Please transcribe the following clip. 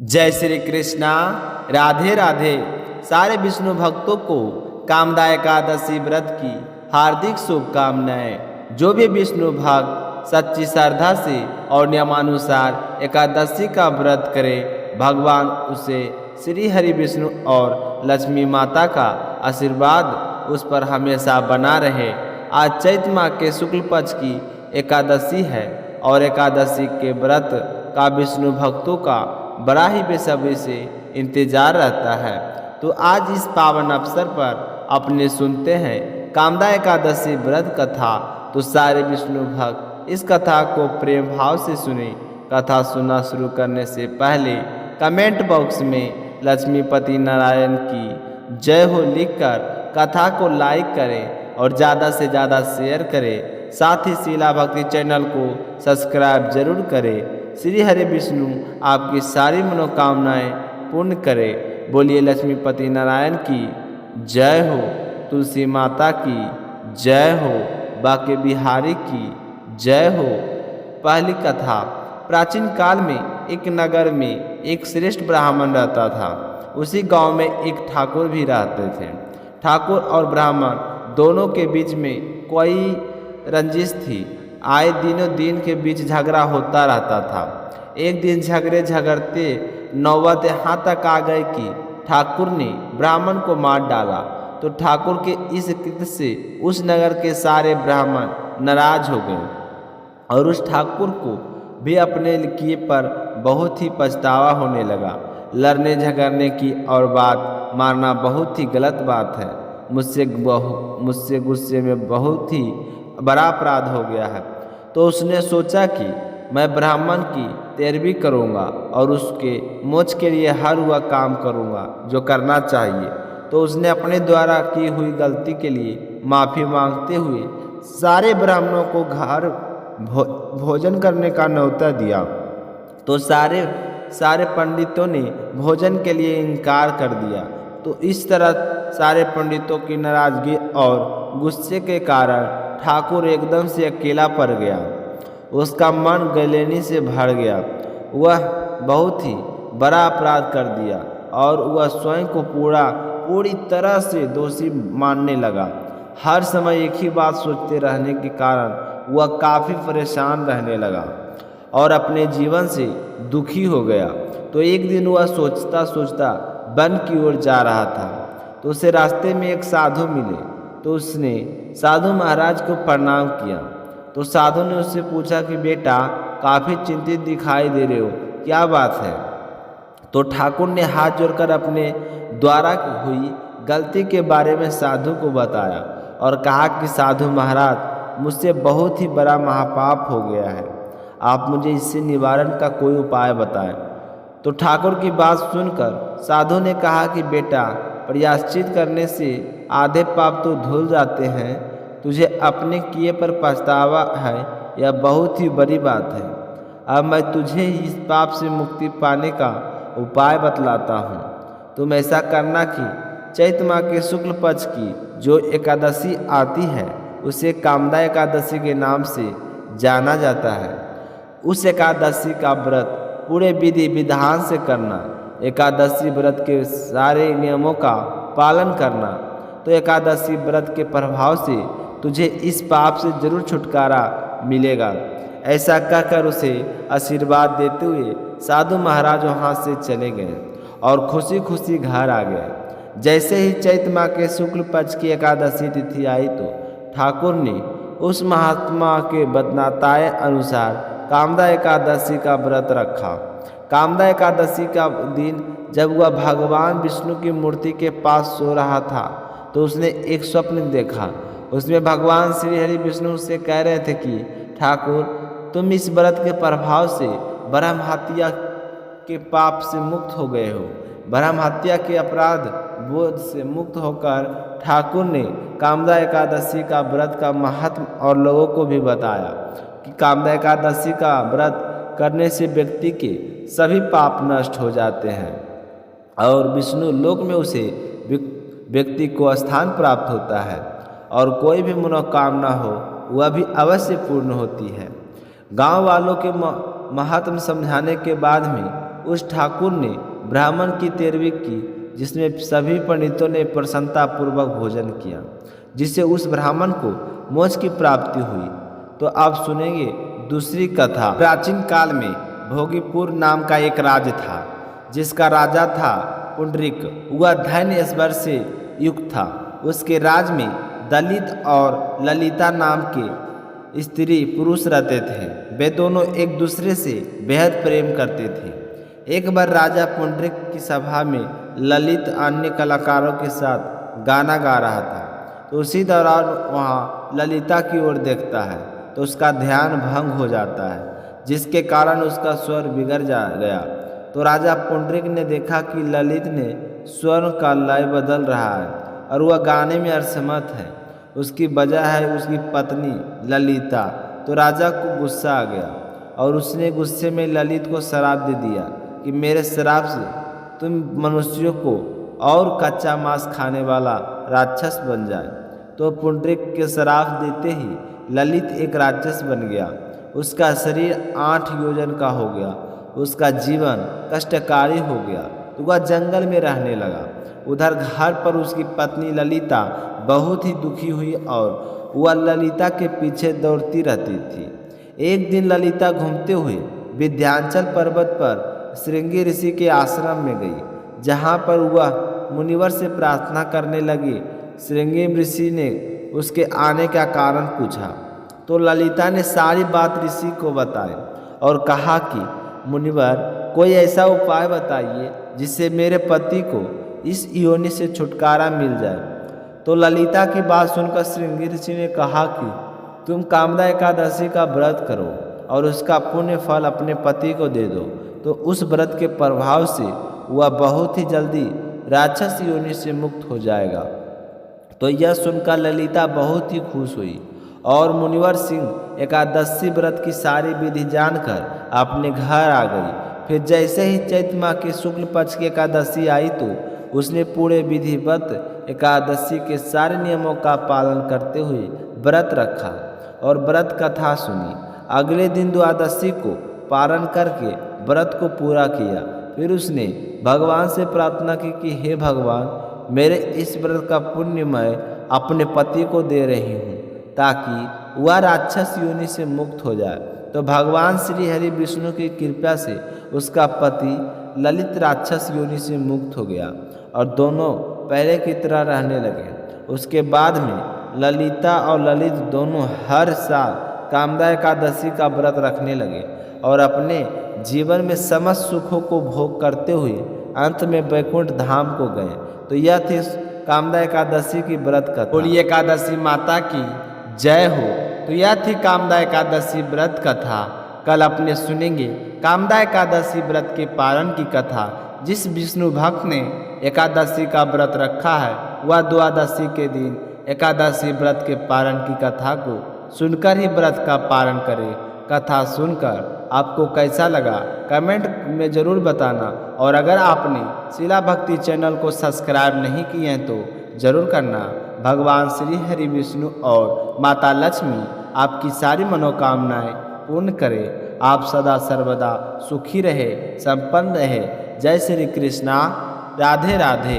जय श्री कृष्णा। राधे राधे। सारे विष्णु भक्तों को कामदा एकादशी व्रत की हार्दिक शुभकामनाएं। जो भी विष्णु भक्त सच्ची श्रद्धा से और नियमानुसार एकादशी का व्रत करे, भगवान उसे श्री हरि विष्णु और लक्ष्मी माता का आशीर्वाद उस पर हमेशा बना रहे। आज चैत माह के शुक्ल पक्ष की एकादशी है और एकादशी के व्रत का विष्णु भक्तों का बड़ा ही बेसब्री से इंतजार रहता है। तो आज इस पावन अवसर पर अपने सुनते हैं कामदा एकादशी व्रत कथा। तो सारे विष्णु भक्त इस कथा को प्रेम भाव से सुने। कथा सुनना शुरू करने से पहले कमेंट बॉक्स में लक्ष्मीपति नारायण की जय हो लिखकर कथा को लाइक करें और ज़्यादा से ज़्यादा शेयर करें। साथ ही शीला भक्ति चैनल को सब्सक्राइब जरूर करें। श्री हरि विष्णु आपकी सारी मनोकामनाएं पूर्ण करे। बोलिए लक्ष्मीपति नारायण की जय हो, तुलसी माता की जय हो, बाके बिहारी की जय हो। पहली कथा। प्राचीन काल में एक नगर में एक श्रेष्ठ ब्राह्मण रहता था। उसी गांव में एक ठाकुर भी रहते थे। ठाकुर और ब्राह्मण दोनों के बीच में कोई रंजिश थी। आए दिनों दिन के बीच झगड़ा होता रहता था। एक दिन झगड़ते नौबत यहाँ तक आ गए कि ठाकुर ने ब्राह्मण को मार डाला। तो ठाकुर के इस कृत्य से उस नगर के सारे ब्राह्मण नाराज हो गए और उस ठाकुर को भी अपने किए पर बहुत ही पछतावा होने लगा। लड़ने झगड़ने की और बात मारना बहुत ही गलत बात है। मुझसे गुस्से में बहुत ही बड़ा अपराध हो गया है। तो उसने सोचा कि मैं ब्राह्मण की तेरवी करूंगा और उसके मोक्ष के लिए हर वह काम करूंगा जो करना चाहिए। तो उसने अपने द्वारा की हुई गलती के लिए माफ़ी मांगते हुए सारे ब्राह्मणों को घर भोजन करने का न्योता दिया। तो सारे पंडितों ने भोजन के लिए इनकार कर दिया। तो इस तरह सारे पंडितों की नाराजगी और गुस्से के कारण ठाकुर एकदम से अकेला पड़ गया। उसका मन गलेनी से भर गया। वह बहुत ही बड़ा अपराध कर दिया और वह स्वयं को पूरी तरह से दोषी मानने लगा। हर समय एक ही बात सोचते रहने के कारण वह काफ़ी परेशान रहने लगा और अपने जीवन से दुखी हो गया। तो एक दिन वह सोचता सोचता वन की ओर जा रहा था। तो उसे रास्ते में एक साधु मिले। तो उसने साधु महाराज को प्रणाम किया। तो साधु ने उससे पूछा कि बेटा, काफ़ी चिंतित दिखाई दे रहे हो, क्या बात है? तो ठाकुर ने हाथ जोड़कर अपने द्वारा हुई गलती के बारे में साधु को बताया और कहा कि साधु महाराज, मुझसे बहुत ही बड़ा महापाप हो गया है। आप मुझे इससे निवारण का कोई उपाय बताएं। तो ठाकुर की बात सुनकर साधु ने कहा कि बेटा, प्रायश्चित करने से आधे पाप तो धुल जाते हैं। तुझे अपने किए पर पछतावा है, यह बहुत ही बड़ी बात है। अब मैं तुझे इस पाप से मुक्ति पाने का उपाय बतलाता हूँ। तुम ऐसा करना कि चैत माह के शुक्ल पक्ष की जो एकादशी आती है उसे कामदा एकादशी के नाम से जाना जाता है। उस एकादशी का व्रत पूरे विधि विधान से करना। एकादशी व्रत के सारे नियमों का पालन करना। तो एकादशी व्रत के प्रभाव से तुझे इस पाप से जरूर छुटकारा मिलेगा। ऐसा कहकर उसे आशीर्वाद देते हुए साधु महाराज वहाँ से चले गए और खुशी खुशी घर आ गए। जैसे ही चैत माह के शुक्ल पक्ष की एकादशी तिथि आई तो ठाकुर ने उस महात्मा के बताए अनुसार कामदा एकादशी का व्रत रखा। कामदा एकादशी का दिन जब वह भगवान विष्णु की मूर्ति के पास सो रहा था तो उसने एक स्वप्न देखा। उसमें भगवान श्री हरि विष्णु से कह रहे थे कि ठाकुर, तुम इस व्रत के प्रभाव से ब्रह्म हत्या के पाप से मुक्त हो गए हो। ब्रह्म हत्या के अपराध बोध से मुक्त होकर ठाकुर ने कामदा एकादशी का व्रत का महत्व और लोगों को भी बताया कि कामदा एकादशी का व्रत करने से व्यक्ति के सभी पाप नष्ट हो जाते हैं और विष्णु लोक में उसे व्यक्ति को स्थान प्राप्त होता है और कोई भी मनोकामना हो वह भी अवश्य पूर्ण होती है। गांव वालों के महत्व समझाने के बाद में उस ठाकुर ने ब्राह्मण की तेरवी की, जिसमें सभी पंडितों ने प्रसन्नतापूर्वक भोजन किया, जिससे उस ब्राह्मण को मोक्ष की प्राप्ति हुई। तो अब सुनेंगे दूसरी कथा। प्राचीन काल में भोगीपुर नाम का एक राज्य था, जिसका राजा था पुंडरीक। वह धन ऐश्वर्य से युक्त था। उसके राज में दलित और ललिता नाम के स्त्री पुरुष रहते थे। वे दोनों एक दूसरे से बेहद प्रेम करते थे। एक बार राजा पुंडरीक की सभा में ललित अन्य कलाकारों के साथ गाना गा रहा था। तो उसी दौरान वहाँ ललिता की ओर देखता है तो उसका ध्यान भंग हो जाता है, जिसके कारण उसका स्वर बिगड़ जा गया। तो राजा पुंडरीक ने देखा कि ललित ने स्वर का लय बदल रहा है और वह गाने में असमर्थ है। उसकी वजह है उसकी पत्नी ललिता। तो राजा को गुस्सा आ गया और उसने गुस्से में ललित को श्राप दे दिया कि मेरे श्राप से तुम मनुष्यों को और कच्चा मांस खाने वाला राक्षस बन जाए। तो पुंडरीक के श्राप देते ही ललित एक राक्षस बन गया। उसका शरीर 8 योजन का हो गया। उसका जीवन कष्टकारी हो गया। तो वह जंगल में रहने लगा। उधर घर पर उसकी पत्नी ललिता बहुत ही दुखी हुई और वह ललिता के पीछे दौड़ती रहती थी। एक दिन ललिता घूमते हुए विंध्याचल पर्वत पर श्रृंगी ऋषि के आश्रम में गई, जहाँ पर वह मुनिवर से प्रार्थना करने लगी। श्रृंगी ऋषि ने उसके आने का कारण पूछा तो ललिता ने सारी बात ऋषि को बताई और कहा कि मुनिवर, कोई ऐसा उपाय बताइए जिससे मेरे पति को इस योनि से छुटकारा मिल जाए। तो ललिता की बात सुनकर श्रृंगी ऋषि ने कहा कि तुम कामदा एकादशी का व्रत करो और उसका पुण्य फल अपने पति को दे दो, तो उस व्रत के प्रभाव से वह बहुत ही जल्दी राक्षस योनि से मुक्त हो जाएगा। तो यह सुनकर ललिता बहुत ही खुश हुई और मुनिवर सिंह एकादशी व्रत की सारी विधि जानकर अपने घर आ गई। फिर जैसे ही चैत्र माह के शुक्ल पक्ष की एकादशी आई तो उसने पूरे विधिवत एकादशी के सारे नियमों का पालन करते हुए व्रत रखा और व्रत कथा सुनी। अगले दिन द्वादशी को पारण करके व्रत को पूरा किया। फिर उसने भगवान से प्रार्थना की कि हे भगवान, मेरे इस व्रत का पुण्य मैं अपने पति को दे रही हूँ ताकि वह राक्षस योनि से मुक्त हो जाए। तो भगवान श्री हरि विष्णु की कृपा से उसका पति ललित राक्षस योनि से मुक्त हो गया और दोनों पहले की तरह रहने लगे। उसके बाद में ललिता और ललित दोनों हर साल कामदा एकादशी का व्रत रखने लगे और अपने जीवन में समस्त सुखों को भोग करते हुए अंत में वैकुंठ धाम को गए। तो यह थी कामदा एकादशी की व्रत कथा। बोलिए एकादशी माता की जय हो। तो यह थी कामदा एकादशी व्रत कथा। कल अपने सुनेंगे कामदा एकादशी व्रत के पारण की कथा। जिस विष्णु भक्त ने एकादशी का व्रत रखा है वह द्वादशी के दिन एकादशी व्रत के पारण की कथा को सुनकर ही व्रत का पारण करे। कथा सुनकर आपको कैसा लगा कमेंट में ज़रूर बताना और अगर आपने शिला भक्ति चैनल को सब्सक्राइब नहीं किए हैं तो ज़रूर करना। भगवान श्री हरि विष्णु और माता लक्ष्मी आपकी सारी मनोकामनाएं पूर्ण करें। आप सदा सर्वदा सुखी रहे, संपन्न रहे। जय श्री कृष्णा। राधे राधे।